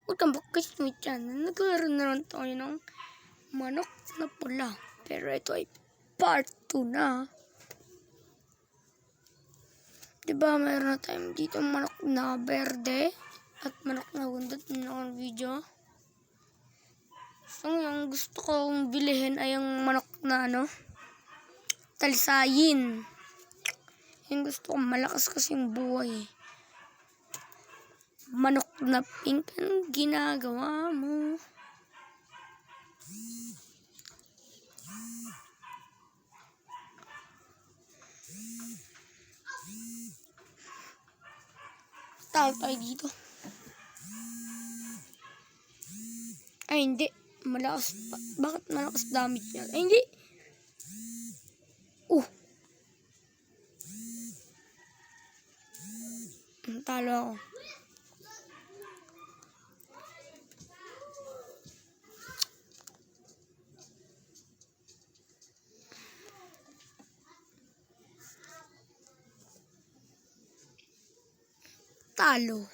Welcome back guys to my channel. Nagkaroon na lang tayo ng manok na pula. Pero ito ay part 2 na. Diba mayroon na tayong dito manok na berde at manok na gundot na video. So yung gusto kong bilihin ay yung manok na talisayin. Yung gusto kong malakas kasi yung buhay. Manok na pink, anong ginagawa mo? Talo tayo dito. Ay hindi, malakas pa. Bakit malakas damage niya? Ay hindi. Talo ako. Talo.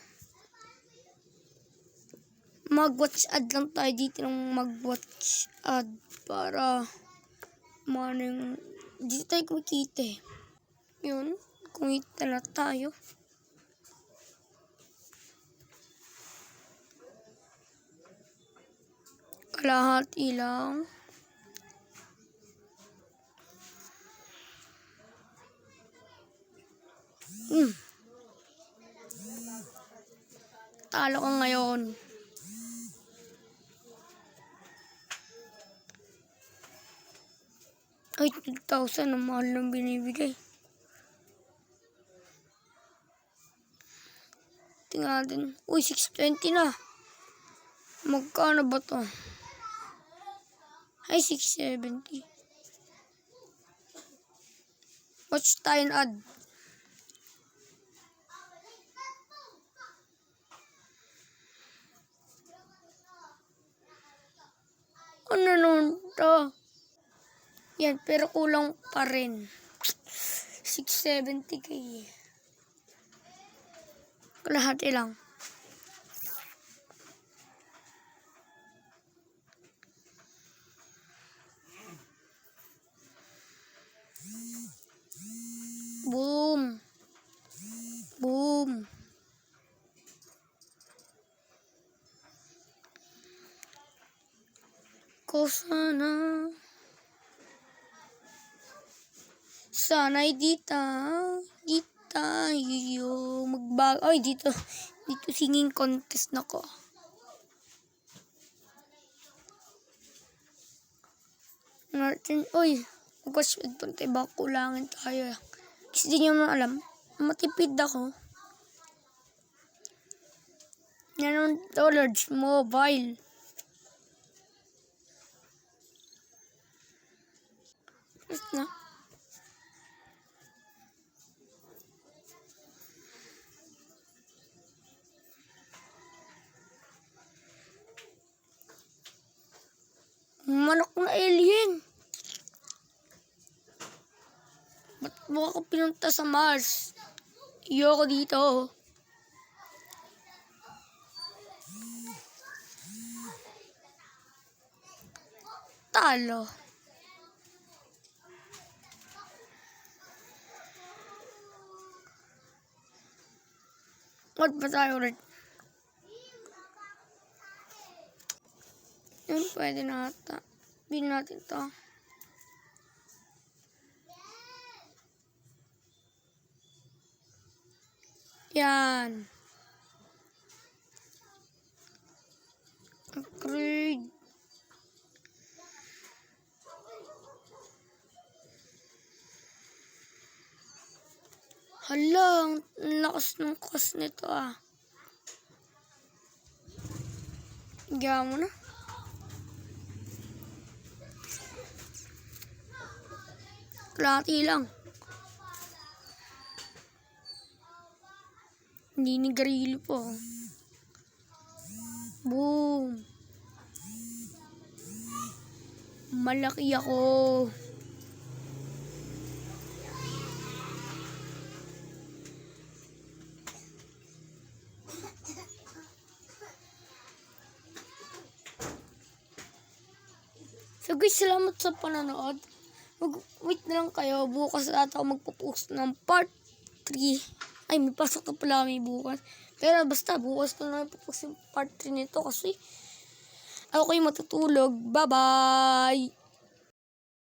Mag-watch ad lang tayo dito ng mag-watch ad para manang dito tayo kumikita eh. Yun, kumita na tayo. Kalahati lang. Talo ka ngayon. Ay, 2,000 na mahal ng binibigay. Tingnan natin. Uy, 620 na. Magkano ba to? Ay, 670. Watch tayo ng ad. Ano nun to? Yan, pero kulang pa rin. 670k. Kalahati lang. Boom. Boom. Ko sana. Sana'y di tayo magbago. Ay, dito singing contest na ko. Martin, uy, mag-watch ad pa ba kulangan tayo. Kasi di nyo naman alam, matipid ako. Yan ang $, mobile. Yes na. Manok na alien. Ba't mo ako pinunta sa Mars? Iyoko dito. Talo. What ba tayo ulit? Yun, pwede na ata. Bin natin to. Yan. Upgrade. Hala, ang lakas ng cost nito ah. Higa mo na. Kalahati lang. Hindi ni Garillo po. Boom. Malaki ako. So guys, salamat sa panonood. Wait na lang kayo. Bukas ata ako magpo-post ng part 3. Ay, may pasok na pala kami bukas. Pero basta, bukas ko na ipopost yung part 3 nito kasi ako kayo matutulog. Bye-bye!